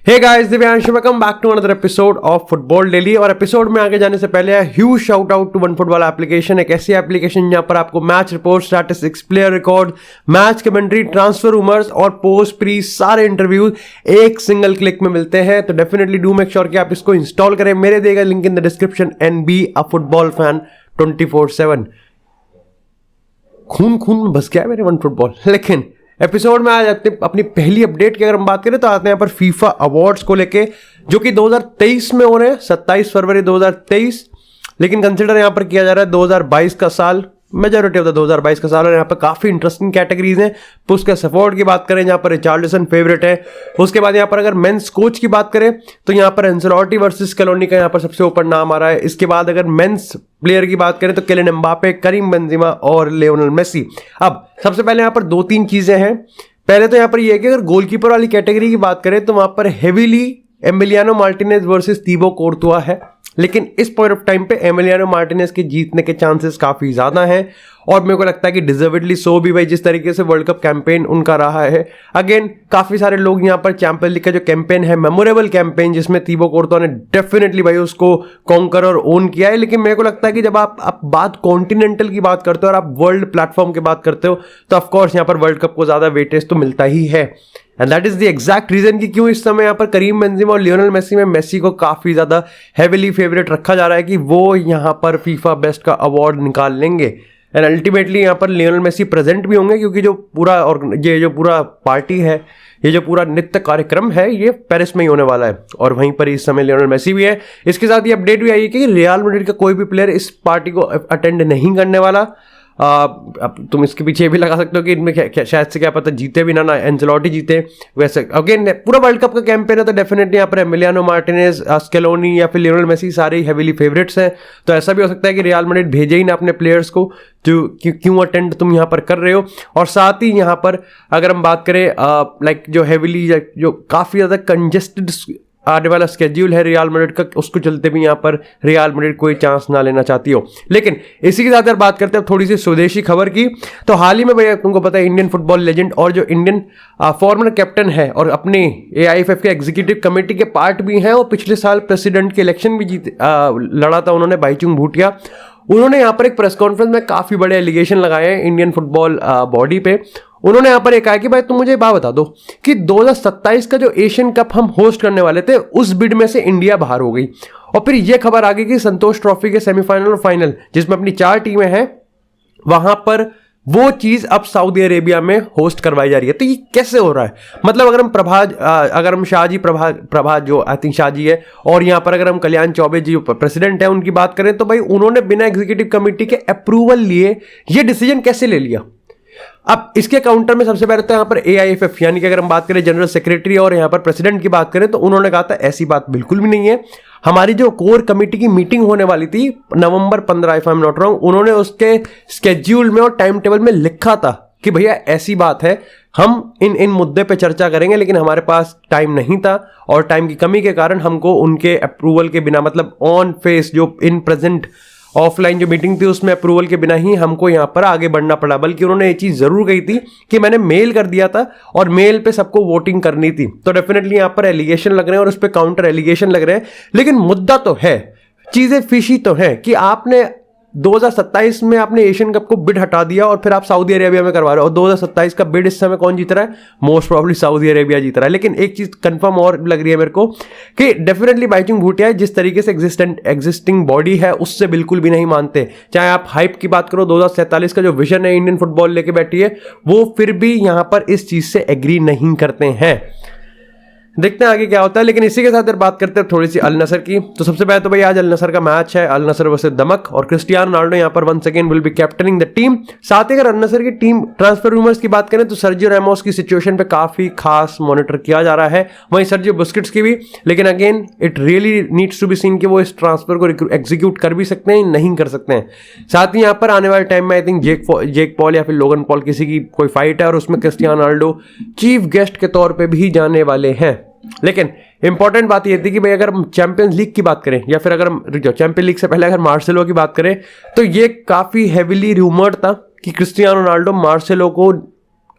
Hey guys, Divyansh, welcome back to another episode of Football Daily. और episode में आगे जाने से पहले huge shout out to OneFootball application. एक ऐसी एप्लीकेशन जहां पर आपको match report, statistics, player record, match commentary, transfer rumours और पोस्ट प्री सारे इंटरव्यूज एक सिंगल क्लिक में मिलते हैं। तो डेफिनेटली डू मेक श्योर कि आप इसको इंस्टॉल करें। मेरे देगा link in the description and be a football fan 24/7। खून खून में बस गया मेरे वन फुटबॉल। लेकिन एपिसोड में आ जाते अपनी पहली अपडेट की अगर हम बात करें तो आते हैं यहाँ पर फीफा अवार्ड्स को लेके, जो कि 2023 में हो रहे हैं, 27 फरवरी 2023। लेकिन कंसिडर यहाँ पर किया जा रहा है 2022 का साल, मेजोरिटी ऑफ द 2022 का साल। और यहाँ पर काफी इंटरेस्टिंग कैटेगरीज हैं। पुस्कस अवार्ड की बात करें, जहाँ पर रिचार्लिसन फेवरेट है। उसके बाद यहाँ पर अगर मेंस कोच की बात करें तो यहाँ पर एंसेलोटी वर्सेस कैलोनी का यहाँ पर सबसे ऊपर नाम आ रहा है। इसके बाद अगर मेंस प्लेयर की बात करें तो किलियन एम्बापे, करीम बेंजेमा और लियोनेल मेसी। अब सबसे पहले यहाँ पर 2-3 चीजें हैं। पहले तो यहाँ पर यह है कि अगर गोलकीपर वाली कैटेगरी की बात करें तो वहां पर heavily Emiliano Martinez versus Thibaut Courtois है। लेकिन इस पॉइंट ऑफ टाइम पे एमिलियानो मार्टिनेज के जीतने के चांसेस काफी ज्यादा हैं और मेरे को लगता है कि डिजर्वेडली सो भी भाई, जिस तरीके से वर्ल्ड कप कैंपेन उनका रहा है। अगेन काफी सारे लोग यहाँ पर चैंपियंस लीग का जो कैंपेन है, मेमोरेबल कैंपेन, जिसमें तीबो कोर्तुआ ने डेफिनेटली भाई उसको कॉन्कर और ओन किया है। लेकिन मेरे को लगता है कि जब आप बात कॉन्टिनेंटल की बात करते हो और आप वर्ल्ड प्लेटफॉर्म की बात करते हो तो ऑफकोर्स यहाँ पर वर्ल्ड कप को ज्यादा वेटेज तो मिलता ही है। And that is the exact reason कि क्यों इस समय यहाँ पर करीम बेंजेमा और लियोनेल मेसी में मेसी को काफी ज्यादा हेविली फेवरेट रखा जा रहा है कि वो यहाँ पर फीफा बेस्ट का अवार्ड निकाल लेंगे। एंड अल्टीमेटली यहाँ पर लियोनेल मेसी प्रेजेंट भी होंगे, क्योंकि जो पूरा और ये जो पूरा पार्टी है, ये जो पूरा नृत्य कार्यक्रम है, ये पेरिस में ही होने वाला है और वहीं पर इस समय लियोनेल मेसी भी है। इसके साथ ये अपडेट भी आई है कि रियल मैड्रिड का कोई भी प्लेयर इस पार्टी को अटेंड नहीं करने वाला। अब तुम इसके पीछे भी लगा सकते हो कि इनमें शायद से क्या पता जीते भी ना एंजेलोटी जीते। वैसे अगेन पूरा वर्ल्ड कप का कैंपेन है तो डेफिनेटली यहाँ पर एमिलियानो मार्टिनेज, स्केलोनी या फिर लियोनेल मेसी सारे हेवीली फेवरेट्स हैं। तो ऐसा भी हो सकता है कि रियल मैड्रिड भेजे ही ना अपने प्लेयर्स को, जो क्यों अटेंड तुम यहाँ पर कर रहे हो। और साथ ही यहाँ पर अगर हम बात करें लाइक जो हेवीली जो काफ़ी ज़्यादा कंजेस्टेड आने वाला स्केड्यूल है रियल मैड्रिड का, उसको चलते भी यहाँ पर रियल मैड्रिड कोई चांस ना लेना चाहती हो। लेकिन इसी के साथ अगर बात करते हैं थोड़ी सी स्वदेशी खबर की, तो हाल ही में भैया तुमको पता है इंडियन फुटबॉल लेजेंड और जो इंडियन फॉर्मर कैप्टन है और अपने AIFF के एग्जीक्यूटिव कमेटी के पार्ट भी हैं और पिछले साल प्रेसिडेंट के इलेक्शन भी लड़ा था उन्होंने, भाईचुंग भूटिया। उन्होंने यहाँ पर एक प्रेस कॉन्फ्रेंस में काफी बड़े एलिगेशन लगाए हैं इंडियन फुटबॉल बॉडी पे। उन्होंने यहाँ पर एक कहा कि भाई तुम मुझे बात बता दो कि 2027 का जो एशियन कप हम होस्ट करने वाले थे उस बिड में से इंडिया बाहर हो गई। और फिर यह खबर आ गई कि संतोष ट्रॉफी के सेमीफाइनल और फाइनल, जिसमें अपनी 4 टीमें हैं, वहां पर वो चीज अब सऊदी अरेबिया में होस्ट करवाई जा रही है। तो ये कैसे हो रहा है? मतलब अगर हम शाहजी प्रभा जो आई थिंक शाहजी है, और यहाँ पर अगर हम कल्याण चौबे जी प्रेसिडेंट है उनकी बात करें तो भाई उन्होंने बिना एग्जीक्यूटिव कमेटी के अप्रूवल लिए ये डिसीजन कैसे ले लिया? अब इसके काउंटर में सबसे पहले तो यहाँ पर AIFF यानी कि अगर हम बात करें जनरल सेक्रेटरी और यहाँ पर प्रेसिडेंट की बात करें तो उन्होंने कहा था ऐसी बात बिल्कुल भी नहीं है। हमारी जो कोर कमेटी की मीटिंग होने वाली थी नवंबर 15 if I am not wrong, उन्होंने उसके स्केड्यूल में और टाइम टेबल में लिखा था कि भैया ऐसी बात है, हम इन मुद्दे पे चर्चा करेंगे, लेकिन हमारे पास टाइम नहीं था और टाइम की कमी के कारण हमको उनके अप्रूवल के बिना, मतलब ऑन फेस जो इन प्रेजेंट ऑफलाइन जो मीटिंग थी उसमें अप्रूवल के बिना ही हमको यहाँ पर आगे बढ़ना पड़ा। बल्कि उन्होंने ये चीज जरूर कही थी कि मैंने मेल कर दिया था और मेल पे सबको वोटिंग करनी थी। तो डेफिनेटली यहाँ पर एलिगेशन लग रहे हैं और उस पर काउंटर एलिगेशन लग रहे हैं। लेकिन मुद्दा तो है, चीजें फिशी तो है कि आपने 2027 में आपने एशियन कप को बिड हटा दिया और फिर आप सऊदी अरेबिया में करवा रहे हो। और 2027 का बिड इस समय कौन जीत रहा है? मोस्ट प्रॉब्ली सऊदी अरेबिया जीत रहा है। लेकिन एक चीज कंफर्म और लग रही है मेरे को कि डेफिनेटली भाईचुंग भूटिया जिस तरीके से एग्जिस्टिंग बॉडी है उससे बिल्कुल भी नहीं मानते। चाहे आप हाइप की बात करो, 2047 का जो विजन है इंडियन फुटबॉल लेके बैठी है, वो फिर भी यहां पर इस चीज से एग्री नहीं करते हैं। देखते हैं आगे क्या होता है। लेकिन इसी के साथ अगर बात करते हैं थोड़ी सी अल नसर की, तो सबसे पहले तो भाई आज अल नसर का मैच है, अल नसर वर्सेस दमक, और क्रिस्टियानो रोनाल्डो यहाँ पर once again will be captaining the team. साथ ही अगर अल नसर की टीम ट्रांसफर रूमर्स की बात करें तो सर्जियो रैमोस की सिचुएशन पे काफी खास मॉनिटर किया जा रहा है, वहीं सर्जियो बुस्केट्स की भी। लेकिन again it really needs to be seen कि वो इस ट्रांसफर को एग्जीक्यूट कर भी सकते हैं, नहीं कर सकते हैं। साथ ही यहाँ पर आने वाले टाइम में आई थिंक जेक पॉल या फिर लोगन पॉल किसी की कोई फाइट है और उसमें क्रिस्टियानो रोनाल्डो चीफ गेस्ट के तौर पर भी जाने वाले हैं। लेकिन इंपॉर्टेंट बात यह थी कि भाई अगर हम चैंपियंस लीग की बात करें या फिर अगर हम चैंपियंस लीग से पहले अगर मार्सेलो की बात करें तो ये काफी हेविली रूमर्ड था कि क्रिस्टियानो रोनाल्डो मार्सेलो को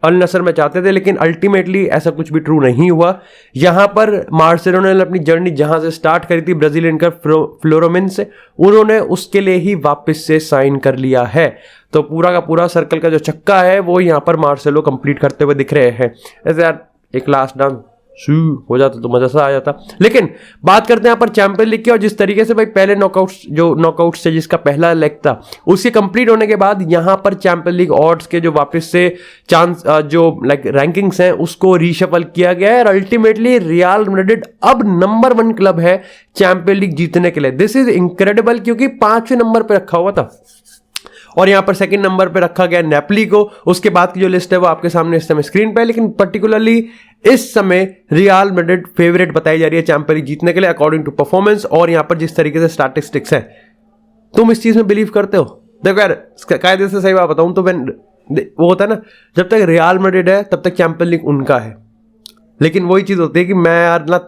अल नसर में चाहते थे, लेकिन अल्टीमेटली ऐसा कुछ भी ट्रू नहीं हुआ। यहाँ पर मार्सेलोना ने अपनी जर्नी जहां से स्टार्ट करी थी ब्राजीलियन का फ्लोरोमिन से, उन्होंने उसके लिए ही वापस से साइन कर लिया है। तो पूरा का पूरा सर्कल का जो चक्का है वो यहाँ पर मार्सेलो कंप्लीट करते हुए दिख रहे हैं। ऐसे यार एक लास्ट डांस शू हो जाता तो मजा सा आ जाता। लेकिन बात करते हैं यहाँ पर चैंपियन लीग की, और जिस तरीके से भाई पहले नॉकआउट से जिसका पहला लेग था उसके कंप्लीट होने के बाद यहाँ पर चैंपियन लीग ऑड्स के जो वापस से चांस जो लाइक रैंकिंग्स हैं उसको रीशफल किया गया है, और अल्टीमेटली रियल मैड्रिड अब नंबर 1 क्लब है चैंपियन लीग जीतने के लिए। दिस इज इनक्रेडिबल, क्योंकि 5वें नंबर पर रखा हुआ था और यहाँ पर सेकंड नंबर पे रखा गया नेपोली को। उसके बाद की जो लिस्ट है वो आपके सामने इस समय स्क्रीन पे है, लेकिन पर्टिकुलरली इस समय रियल मैड्रिड फेवरेट बताई जा रही है चैंपियन लीग जीतने के लिए अकॉर्डिंग टू परफॉर्मेंस और यहाँ पर जिस तरीके से स्टैटिस्टिक्स हैं। तुम इस चीज में बिलीव करते हो? देखो यार कायदे से सही बात बताऊं तो वो होता है ना, जब तक रियल मैड्रिड है तब तक चैंपियन लीग उनका है, लेकिन वही चीज होती है कि मैं यार ना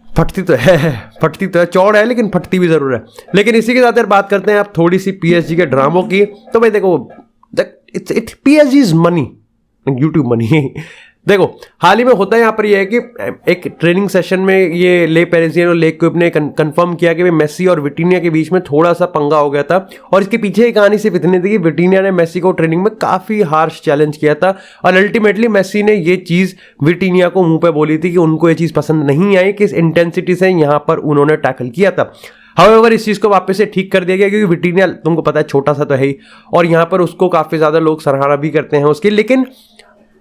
फटती तो है चौड़ है, लेकिन फटती भी जरूर है। लेकिन इसी के साथ यार बात करते हैं आप थोड़ी सी पीएसजी के ड्रामों की। तो भाई देखो it's PSG is money, YouTube money. देखो हाल ही में होता है यहाँ पर यह है कि एक ट्रेनिंग सेशन में ये ले पेरिसियन और ले क्विप ने कंफर्म किया कि मेसी और विटीनिया के बीच में थोड़ा सा पंगा हो गया था, और इसके पीछे की कहानी सिर्फ इतनी थी कि विटीनिया ने मेसी को ट्रेनिंग में काफी हार्श चैलेंज किया था, और अल्टीमेटली मेसी ने ये चीज विटीनिया को मुंह पे बोली थी कि उनको ये चीज पसंद नहीं आई, किस इंटेंसिटी से यहाँ पर उन्होंने टैकल किया था। हाउएवर इस चीज को वापस से ठीक कर दिया गया, क्योंकि विटीनिया तुमको पता है छोटा सा तो है ही, और यहाँ पर उसको काफी ज्यादा लोग सराहना भी करते हैं उसकी। लेकिन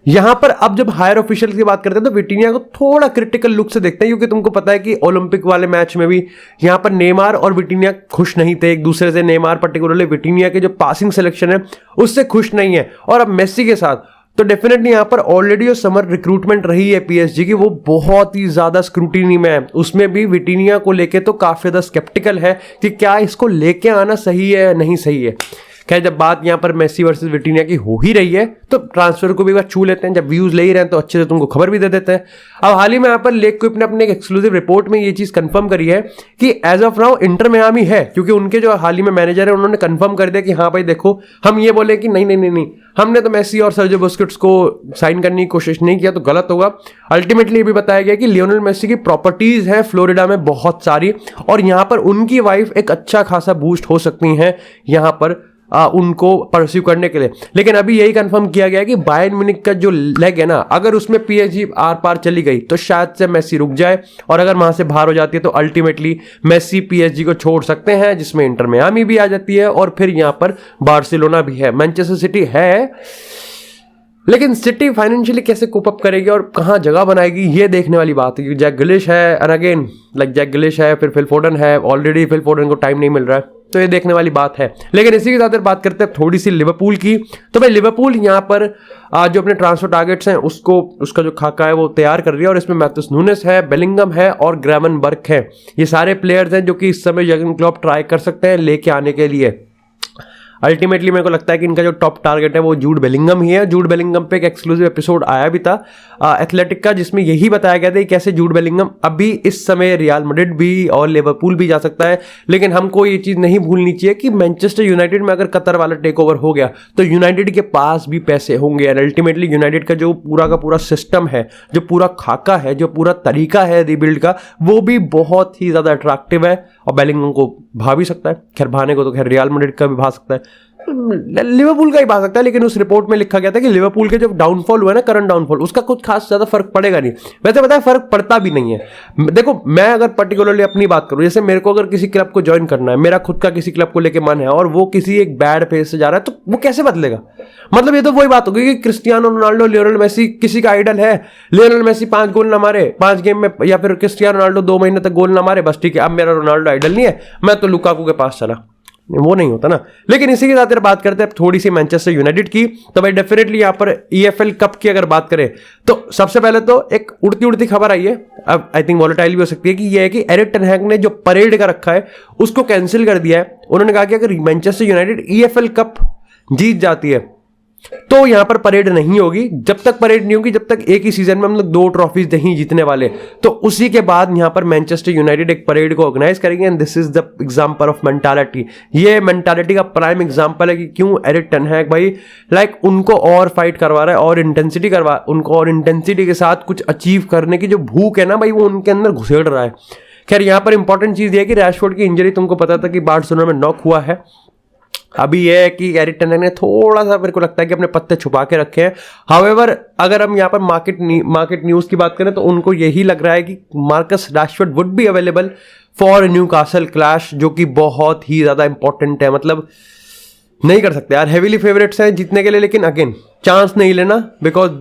यहां पर अब जब हायर ऑफिशियल की बात करते हैं तो विटीनिया को थोड़ा क्रिटिकल लुक से देखते हैं, क्योंकि तुमको पता है कि ओलंपिक वाले मैच में भी यहां पर नेमार और विटीनिया खुश नहीं थे एक दूसरे से। नेमार पर्टिकुलरली विटीनिया के जो पासिंग सिलेक्शन है उससे खुश नहीं है, और अब मेसी के साथ तो डेफिनेटली यहां पर ऑलरेडी जो समर रिक्रूटमेंट रही है पीएसजी की वो बहुत ही ज्यादा स्क्रूटिनी में है। उसमें भी विटीनिया को लेके तो काफी ज्यादा स्केप्टिकल है कि क्या इसको लेके आना सही है या नहीं सही है। खैर जब बात यहां पर मेसी वर्सेस विटीनिया की हो ही रही है तो ट्रांसफर को भी एक बार छू लेते हैं, जब व्यूज ले ही रहे हैं तो अच्छे से तुमको खबर भी दे देते हैं। अब हाल ही में यहां पर लेक क्विप ने अपने एक एक्सक्लूसिव रिपोर्ट में ये चीज कंफर्म करी है कि as of now Inter Miami है, क्योंकि उनके जो हाल ही में मैनेजर है उन्होंने कंफर्म कर दिया कि हाँ भाई देखो हम ये बोले कि नहीं हमने तो मेसी और सर्जियो बुस्केट्स को साइन करने की कोशिश नहीं किया तो गलत होगा। अल्टीमेटली ये भी बताया गया कि लियोनेल मेसी की प्रॉपर्टीज हैं फ्लोरिडा में बहुत सारी, और यहां पर उनकी वाइफ एक अच्छा खासा बूस्ट हो सकती हैं यहां पर उनको परस्यू करने के लिए। लेकिन अभी यही कंफर्म किया गया कि बायर्न म्यूनिख का जो लेग है ना, अगर उसमें पीएसजी आर पार चली गई तो शायद से मेसी रुक जाए, और अगर वहां से बाहर हो जाती है तो अल्टीमेटली मेसी पीएसजी को छोड़ सकते हैं, जिसमें इंटर मियामी भी आ जाती है और फिर यहां पर बार्सिलोना भी है, मैनचेस्टर सिटी है। लेकिन सिटी फाइनेंशियली कैसे कोप अप करेगी और कहां जगह बनाएगी ये देखने वाली बात है। जैक ग्रिलिश है एंड अगेन जैक ग्रिलिश है, फिर फिल फोडन है, ऑलरेडी फिल फोडन को टाइम नहीं मिल रहा है, तो ये देखने वाली बात है। लेकिन इसी के साथ बात करते हैं थोड़ी सी लिवरपूल की। तो भाई लिवरपूल यहाँ पर जो अपने ट्रांसफर टारगेट्स हैं उसका जो खाका है वो तैयार कर रही है, और इसमें मैथ्यूस नूनेस है, बेलिंगम है और ग्रावनबर्ग है। ये सारे प्लेयर्स हैं जो कि इस समय जर्गन क्लॉप ट्राई कर सकते हैं लेके आने के लिए। अल्टीमेटली मेरे को लगता है कि इनका जो टॉप टारगेट है वो जूड बेलिंगम ही है। जूड बेलिंगम पे एक एक्सक्लूसिव एपिसोड आया भी था एथलेटिक का, जिसमें यही बताया गया था कि कैसे जूड बेलिंगम अभी इस समय रियल मैड्रिड भी और लिवरपूल भी जा सकता है। लेकिन हमको ये चीज नहीं भूलनी चाहिए कि मैनचेस्टर यूनाइटेड में अगर कतर वाला टेक ओवर हो गया तो यूनाइटेड के पास भी पैसे होंगे, और अल्टीमेटली यूनाइटेड का जो पूरा का पूरा सिस्टम है, जो पूरा खाका है, जो पूरा तरीका है रिबिल्ड का, वो भी बहुत ही ज्यादा अट्रैक्टिव है और बेलिंगम को भा भी सकता है। खैर भाने को तो खैर रियल मैड्रिड का भी भा सकता है, लिवरपूल का ही भा सकता है। लेकिन उस रिपोर्ट में लिखा गया था कि लिवरपूल के जो डाउनफॉल हुआ ना, करंट डाउनफॉल, उसका कुछ खास ज्यादा फर्क पड़ेगा नहीं। वैसे पता है फर्क पड़ता भी नहीं है। देखो मैं अगर पर्टिकुलरली अपनी बात करूं, जैसे मेरे को अगर किसी क्लब को ज्वाइन करना है, मेरा खुद का किसी क्लब को लेके मन है और वो किसी एक बैड फेज से जा रहा है, तो वो कैसे बदलेगा? मतलब ये तो वही बात होगी कि क्रिस्टियानो रोनाल्डो, लियोनेल मेसी किसी का आइडल है। लियोनेल मेसी 5 गोल ना मारे 5 गेम में, या फिर क्रिस्टियानो रोनाल्डो 2 महीने तक गोल ना मारे, बस ठीक है अब मेरा रोनाल्डो आइडल नहीं है, मैं तो लुकाकू के पास चला, वो नहीं होता ना। लेकिन इसी के साथ बात करते हैं थोड़ी सी मैनचेस्टर यूनाइटेड की। तो भाई डेफिनेटली यहां पर ईएफएल कप की अगर बात करें तो सबसे पहले तो एक उड़ती उड़ती खबर आई है, अब आई थिंक वॉलेटाइल भी हो सकती है, कि यह है कि एरिक टेन हैग ने जो परेड का रखा है उसको कैंसिल कर दिया है। उन्होंने कहा कि अगर मैनचेस्टर यूनाइटेड ईएफएल कप जीत जाती है तो यहां पर परेड नहीं होगी। जब तक परेड नहीं होगी, जब तक एक ही सीजन में हम लोग 2 ट्रॉफीज नहीं जीतने वाले, तो उसी के बाद यहां पर मैनचेस्टर यूनाइटेड एक परेड को ऑर्गेनाइज करेंगे। And this is the example of mentality. ये मेंटालिटी का प्राइम एग्जांपल है कि क्यों एरिक टेन हैग भाई उनको और फाइट करवा रहा है, और इंटेंसिटी उनको और इंटेंसिटी के साथ कुछ अचीव करने की जो भूख है ना भाई, वो उनके अंदर घुसेड़ रहा है। खैर यहां पर इंपॉर्टेंट चीज ये है कि रैशफोर्ड की इंजरी तुमको पता था कि बार्सिलोना में नॉक हुआ है। अभी यह है कि एरिक टेन हैग ने थोड़ा सा मेरे को लगता है कि अपने पत्ते छुपा के रखे हैं। हाउएवर अगर हम यहाँ पर मार्केट न्यूज की बात करें तो उनको यही लग रहा है कि Marcus Rashford would be available for Newcastle clash, जो कि बहुत ही ज्यादा इंपॉर्टेंट है। मतलब नहीं कर सकते यार, हेवीली फेवरेट्स हैं जीतने के लिए, लेकिन अगेन चांस नहीं लेना, बिकॉज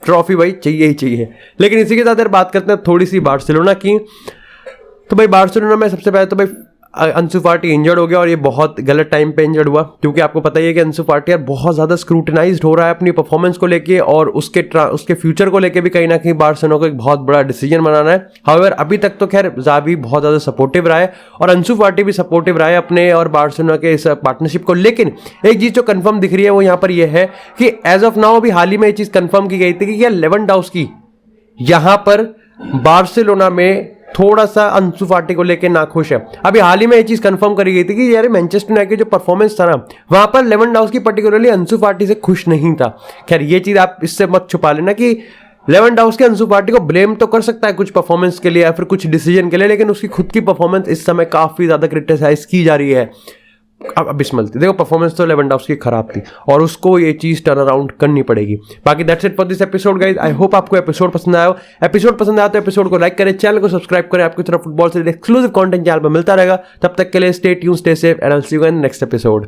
ट्रॉफी भाई चाहिए ही चाहिए। लेकिन इसी के साथ यार बात करते हैं थोड़ी सी बार्सिलोना की। तो भाई बार्सिलोना में सबसे पहले तो भाई अंसु फाटी इंजर्ड हो गया, और ये बहुत गलत टाइम पे इंजर्ड हुआ, क्योंकि आपको पता ही है कि अंसु फाटी यार बहुत ज़्यादा स्क्रूटनाइज्ड हो रहा है अपनी परफॉर्मेंस को लेके, और उसके फ्यूचर को लेके भी कहीं ना कहीं बार्सिलोना को एक बहुत बड़ा डिसीजन बनाना है। हाउएवर अभी तक तो खैर ज़ावी बहुत ज़्यादा सपोर्टिव रहा है, और अंसु फाटी भी सपोर्टिव रहा है अपने और बार्सिलोना के इस पार्टनरशिप को। लेकिन एक चीज़ जो कन्फर्म दिख रही है वो यहाँ पर यह है कि एज ऑफ नाउ अभी हाल ही में ये चीज़ कन्फर्म की गई थी कि लेवेंडोव्स्की यहाँ पर बार्सिलोना में थोड़ा सा अंसु फाटी को लेके नाखुश है। अभी हाल ही में ये चीज कंफर्म करी गई थी कि यार मैनचेस्टर यूनाइटेड की जो परफॉर्मेंस था ना, वहां पर लेवेंडोव्स्की पर्टिकुलरली अंसु फाटी से खुश नहीं था। खैर ये चीज आप इससे मत छुपा लेना कि लेवेंडोव्स्की अंसु फाटी को ब्लेम तो कर सकता है कुछ परफॉर्मेंस के लिए या फिर कुछ डिसीजन के लिए, लेकिन उसकी खुद की परफॉर्मेंस इस समय काफी ज्यादा क्रिटिसाइज की जा रही है। अब इसमें देखो परफॉर्मेंस तो लेवेंडोव्स्की खराब थी, और उसको ये चीज टर्न अराउंड करनी पड़ेगी। बाकी that's it for this episode guys. I hope आपको एपिसोड पसंद आया हो। एपिसोड पसंद आया तो एपिसोड को लाइक करें, चैनल को सब्सक्राइब करें। आपकी तरफ फुटबॉल से एक्सक्लूसिव कंटेंट चैनल पर मिलता रहेगा। तब तक के लिए stay tuned, stay safe, and I will see you in next episode.